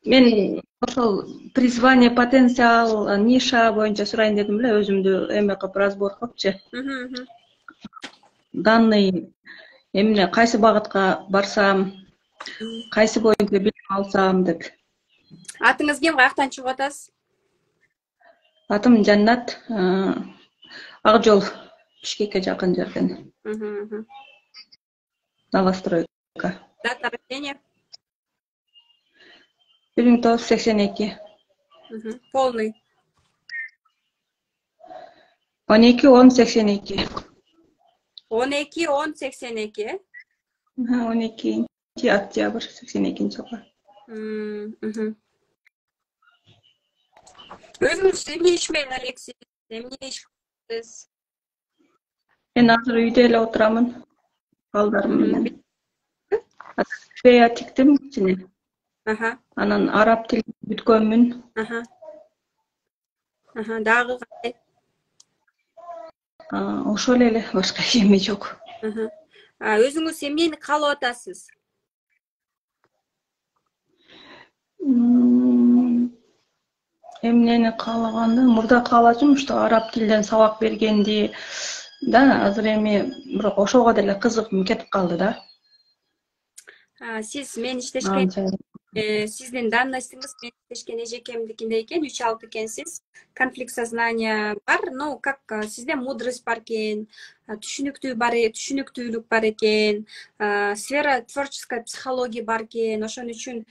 Мен ошол призвание, потенциал, ниша боюнча сурайын дедим эле, өзүмдү эме кылып разбор кылыпчы. Данный эмне кайсы багытка барсам, кайсы боюнча билим алсам деп. Атыңыз ким, каяктан чыгып атасыз? Атым Жаннат, Ак Жол, Бишкекке жакын жерден. Новостройка. Дата рождения? 1982. Полный. 12-10-82. 12-10-82. 12 октябрь 82 жылы. Өзүңүз эмне иш менен алексиз? Эмне иш кыласыз? Мен азыр үйдө эле отурамын. Балдарым менен. Фея тиктим кичине. Анан араб тилин бүткөнмүн. Дагы кандай? Ошол эле, башка эми жок. Өзүңүз эмнени каалап атасыз? Эмнени каалаганды, мурда каалачумун, что араб тилден сабак бергенди да, азыр эми бирок ошого деле кызыгым кетип калды да. Сиз мен иштешкен, сиздин данностьыңыз мен иштешкен эжекемдикиндей экен, 3-6 экенсиз. Конфликт сознания бар, но как сизде мудрость бар экен, түшүнүктүүлүк бар экен, сфера творческой психология бар экен. Ошон үчүн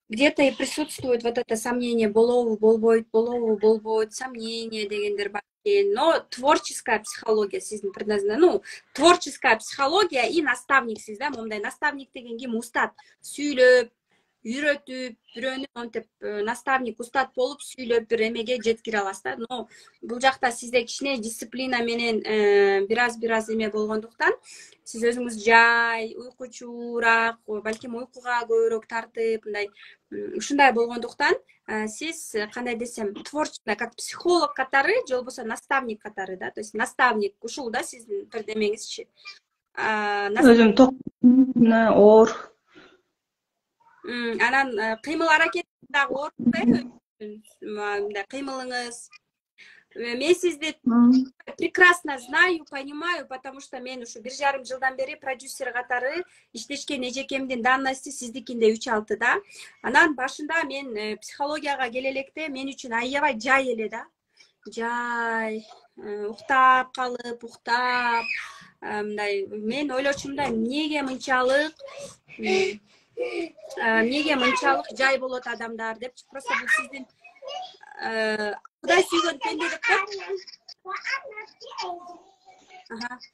где-то и присутствует вот это сомнение, болобу, болбойт, сомнение дегендер бар экен. Но творческая психология сиздин предназначение, творческая психология и наставниксиз да, момундай наставник деген ким? Устат, сүйлөп, үйрөтүп, бирөөнү монтип наставник, устат болуп сүйлөп бир эмеге жеткире аласыз да. Но бул жакта сизде кичине дисциплина менен бир аз эме болгондуктан сиз өзүңүз жай, уйкучуураак, балким уйкуга көбүрөөк тартып, мындай ушундай болгондуктан сиз кандай десем, творческий, как психолог катары, же болбосо наставник катары да, то есть наставник ушул да сиздин бирдемеңизчи. Өзүм токмуна оор. Анан кыймыл аракет дагы оорбу? Мындай кыймылыңыз. Мен сизди прекрасно знаю, понимаю, потому что мен ушу 1,5 жылдан бери продюсер катары иштешкен эжекемдин данности сиздикинде 3-6 да. Анан башында мен психологияга келе электе мен үчүн аябай жай эле да. Жай, уктап калып, мындай мен ойлочумун да, эмнеге мынчалык жай болот адамдар депчи. Просто бул сиздин Кудай сүйгөн пенде деп коет.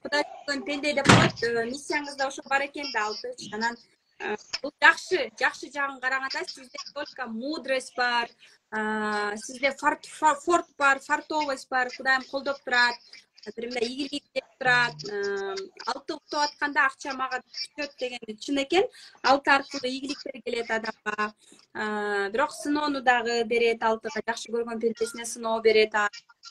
Кудай сүйгөн пенде деп коет. Миссияңызда ошо бар экен да, алтыч. Анан бул жакшы жагын караганда сизде только мудрость бар, сизде форт бар, фартовость бар, Кудайым колдоп турат. Биринде ийгилик деп турат. Алты уктап атканда акча мага түшөт деген чын экен. Алты аркылуу ийгиликтер келет адамга. Бирок сыноону дагы берет, алтыга жакшы көргөн пендесине сыноо берет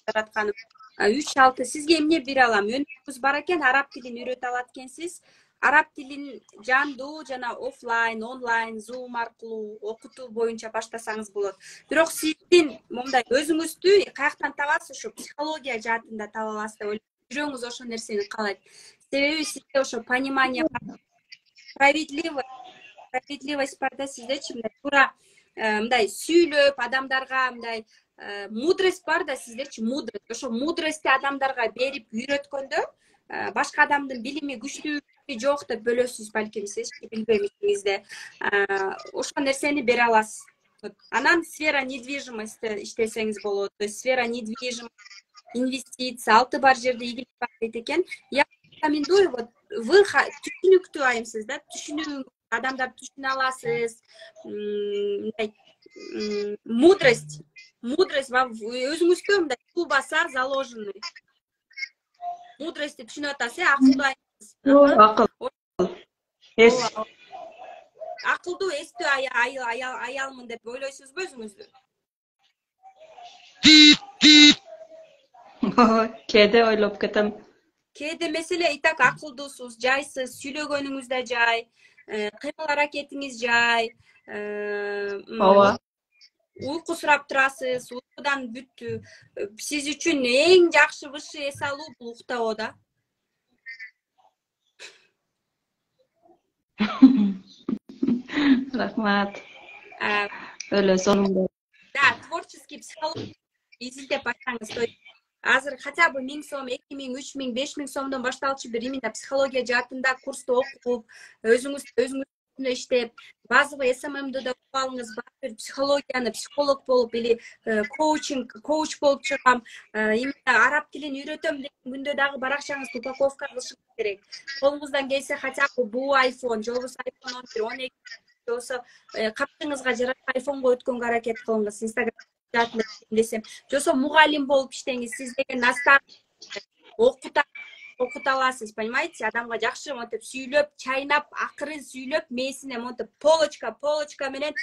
жаратканым. 3-6 сизге эмне бере алам? Өнүгүүңүз бар экен, араб тилин үйрөтө алат экенсиз. Араб тилин жандуу жана офлайн, онлайн, Zoom аркылуу окутуу боюнча баштасаңыз болот. Бирок сиздин момундай өзүңүздү каяктан табасыз? Ошо психология жаатында таба аласыз деп ойлойм. Жүрөгүңүз ошо нерсени каалайт. Себеби сизде ошо понимание бар. Справедливость бар да сиздечи, мындай туура мындай сүйлөп адамдарга мындай мудрость бар да сиздечи, мудрость. Ошо мудростьти адамдарга берип үйрөткөндө башка адамдын билими күчтүүбү жок деп бөлөсүз балким сиз билбейм ичиңизде. Ошол нерсени бере аласыз. Анан сфера недвижимости иштесеңиз болот. То есть сфера недвижимости, инвестиция, алты бар жерде ийгилик бар дейт экен. Я рекомендую, вот вы түшүнүктүү айымсыз да, түшүнүү, адамдар түшүнө аласыз. Мудрость өзүңүзгө мындай суу басар заложенный. Мудрости түшүнүп атасыз, акылдуу айымсыз. Акылдуу эстүү аялмын деп ойлойсузбу өзүңүздү? Кээде ойлоп кетем. Кээде меселе и так акылдуусуз, жайсыз, сүйлөгөнүңүз да жай, кыймыл аракетиңиз жай. Ооба. Uyku сурап турасыз, uykudan бүттү. Сиз үчүн эң жакшы высший эс алуу бул уктоо да. Рахмат. Өлө сонунда. Да, творческий психология изилдеп баштаңыз. Азыр хотя бы 1000 сом, 2000, 3000, 5000 сомдон башталчу бир именно психология жаатында курсту окуп, өзүңүз иштеп, базовый СММди да окуп алыңыз, бир психологияны, психолог болуп или коуч болуп чыгам, именно араб тилин үйрөтөм деген күндө дагы баракчаңызды упаковка кылышыңыз керек. Колуңуздан келсе хотя бы бул iPhone, же болбосо iPhone 11, 12, же болбосо капчыңызга жараша iPhoneго өткөнгө аракет кылыңыз. Instagram десем, же болбосо мугалим болуп иштеңиз, сиз деген наставник окута аласыз, понимаете? Адамга жакшы монтип сүйлөп, чайнап, акырын сүйлөп, мээсине монтип полочка менен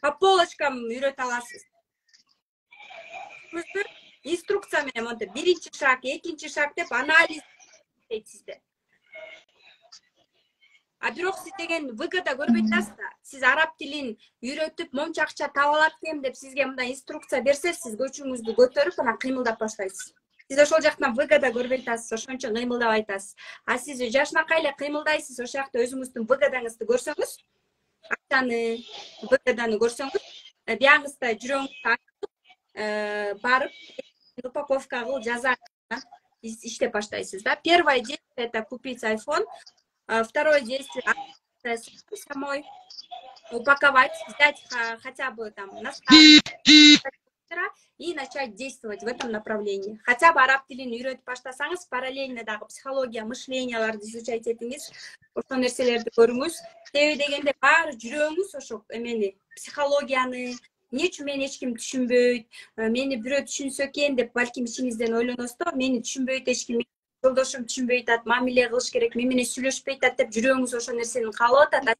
по полочкам үйрөтө аласыз. Инструкция менен монтип биринчи шаг, экинчи шаг деп анализ дейт сизде. А бирок сиз деген выгода көрбөй атасыз да. Сиз араб тилин үйрөтүп, монча акча таба алат экен деп сизге мындай инструкция берсе, сиз көчүңүздү көтөрүп, анан кыймылдап баштайсыз. Сиз ошол жактан выгода көрбөй атасыз, ошон үчүн кыймылдабай атасыз. А сиз жашынакай эле кыймылдайсыз, ошол жакта өзүңүздүн выгодаңызды көрсөңүз, акчаны, выгоданы көрсөңүз, биягыңызда жүрөгүңүз ачылып, барып упаковка кылып жаза иштеп баштайсыз да. Первое действие это купить iPhone, второе действие самой упаковать, взять хотя бы там наставник и начать действовать в этом направлении. Хотя бы араб тилин үйрөтүп баштасаңыз, параллельно дагы психология, мышленияларды изучать этиңиз, ошол нерселерди көрүңүз. Себеби дегенде баары жүрөгүңүз ошол эмени, психологияны, эмне үчүн мени эч ким түшүнбөйт, мени бирөө түшүнсө экен деп балким ичиңизден ойлоносуз да, мени түшүнбөйт эч ким, жолдошум түшүнбөй атат, мамиле кылыш керек, мен менен сүйлөшпөй атат деп жүрөгүңүз ошол нерсени каалап атат,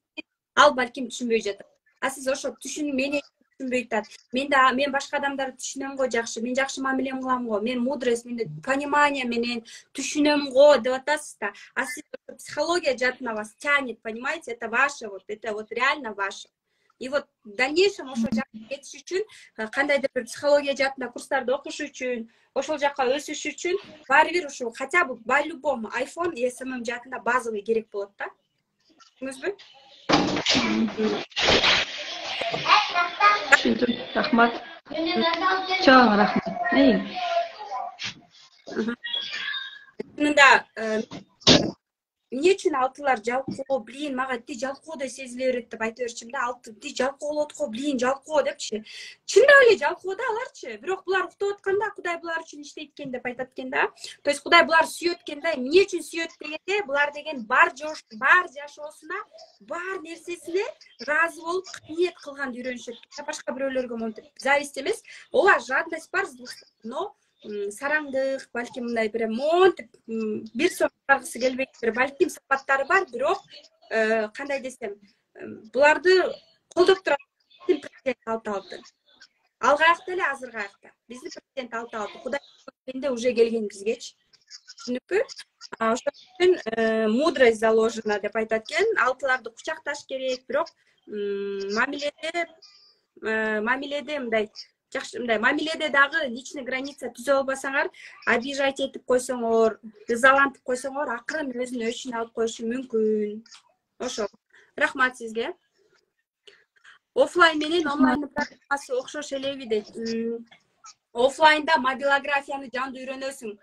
ал балким түшүнбөй жатат. А сиз ошо мени түшүнбөй атат. Мен башка адамдарды түшүнөм го жакшы, мен жакшы мамиле кылам го, мен мудрость, мен понимание менен түшүнөм го деп атасыз да. А сиз психология жаатына вас тянет, понимаете? Это ваше, это вот реально ваше. И вот в дальнейшем ошол жакка кетиш үчүн, кандайдыр бир психология жаатында курстарды окуш үчүн, ошол жакка өсүш үчүн баары бир ушул хотя бы по-любому iPhone и SMM жаатында базовый керек болот да. Түшүндүңүзбү? Рахмат. Чоң рахмат. Мында эмне үчүн алтылар жалкоо, блин, мага ти жалкоодой сезиле берет деп айта берчүмүн да, алты ти жалкоо болот го, блин, жалкоо депчи. Чындап эле жалкоо да аларчы. Бирок булар уктап атканда Кудай булар үчүн иштейт экен деп айтат экен да. То есть Кудай булар сүйөт экен да. Эмне үчүн сүйөт дегенде, булар деген бар жашоосуна, бар нерсесине разы болуп, ниет кылганды үйрөнүшөт. Башка бирөөлөргө монтип зависть эмес. Ооба, жадность бар, но сараңдык, балким мындай бир монтип бир сом чыгаргысы келбейтир, балким сапаттары бар, бирок кандай десем, буларды колдоп турат президент алты. Алга аякта эле, азыркы аякта. Биздин президент алты. Кудай менде уже келген бизгечи. Түшүнүппү? Ошон үчүн мудрость заложена деп айтат экен. Алтыларды кучакташ керек, бирок мамиледе мындай жакшы, мындай мамиледе дагы личный граница түзө албасаңар, обижать этип койсоңор, ызалантып койсоңор, акырын өзүнүн өчүн алып коюшу мүмкүн. Ошо. Рахмат сизге. Офлайн менен онлайн практикасы окшош элеби дейт. Оффлайнда мобилографияны жандуу үйрөнөсүң.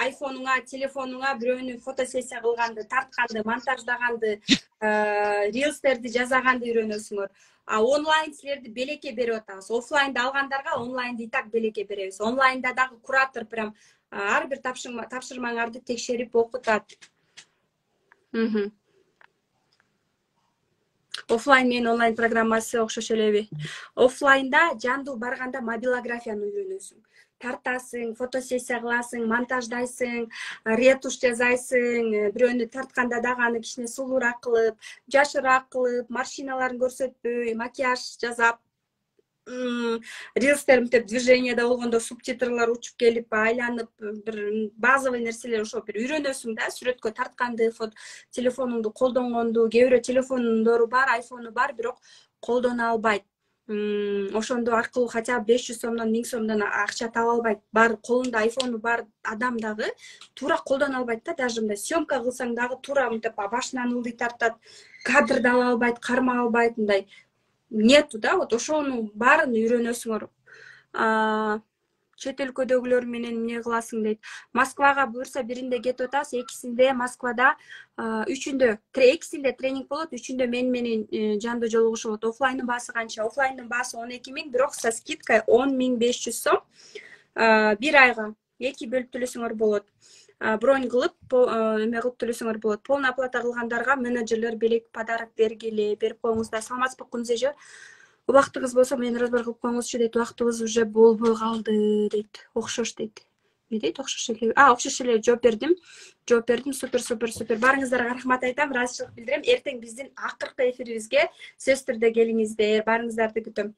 Айфонуңа, телефонуңа бирөөнү фотосессия кылганды, тартканды, монтаждаганды, рилстерди жасаганды үйрөнөсүңөр. Онлайн силерди белекке берип атабыз. Оффлайнда алгандарга онлайнды и так белекке беребиз. Онлайнда дагы куратор прям ар бир тапшырмаңарды текшерип окутат. Оффлайн менен онлайн программасы окшош элеби? Оффлайнда жандуу барганда мобилографияны үйрөнөсүң. Тартасың, фотосессия кыласың, монтаждайсың, ретуш жасайсың, бирөөнү тартканда дагы аны кичине сулуураак кылып, жашыраак кылып, морщиналарын көрсөтпөй, макияж жасап, рилстер мынтип движениеде болгондо субтитрлар учуп келип, айланып, бир базовый нерселер ошо бир үйрөнөсүң да, сүрөткө тартканды, телефонуңду колдонгонду, кээ бирөө телефондору бар, айфону бар, бирок колдоно албайт. Ошондо аркылуу хотя бы 500 сомдон 1000 сомдон акча таба албайт. Бар колунда айфону бар адам дагы туура колдоно албайт да, даже мындай съемка кылсаң дагы туура мынтип башынан ылдый тартат, кадрды ала албайт, кармай албайт, мындай нету да, вот ошонун баарын үйрөнөсүңөр. Чет өлкөдөгүлөр менен эмне кыласың дейт. Москвага буюрса биринде кетип атабыз, экисинде Москвада, экисинде тренинг болот, үчүндө менен жандуу жолугушуу болот. Оффлайндын баасы канча? Оффлайндын баасы 12 000, бирок со скидкой 10 500 сом. Бир айга 2 бөлүп төлөсөңөр болот. Бронь кылып, эме кылып төлөсөңөр болот. Полный оплата кылгандарга менеджерлер белек подарок бергиле, берип коюңуздар. Саламатсызбы кунзежи? Убактыңыз болсо менин разбор кылып коюңузчу дейт. Убактыбыз уже болбой калды дейт. Окшош дейт. Не дейт? Окшош эле. Окшош эле жооп бердим. Супер. Барыңыздарга рахмат айтам, ыраазычылык билдирем. Эртең биздин акыркы эфирибизге сөз түрдө келиңиздер. Барыңыздарды күтөм.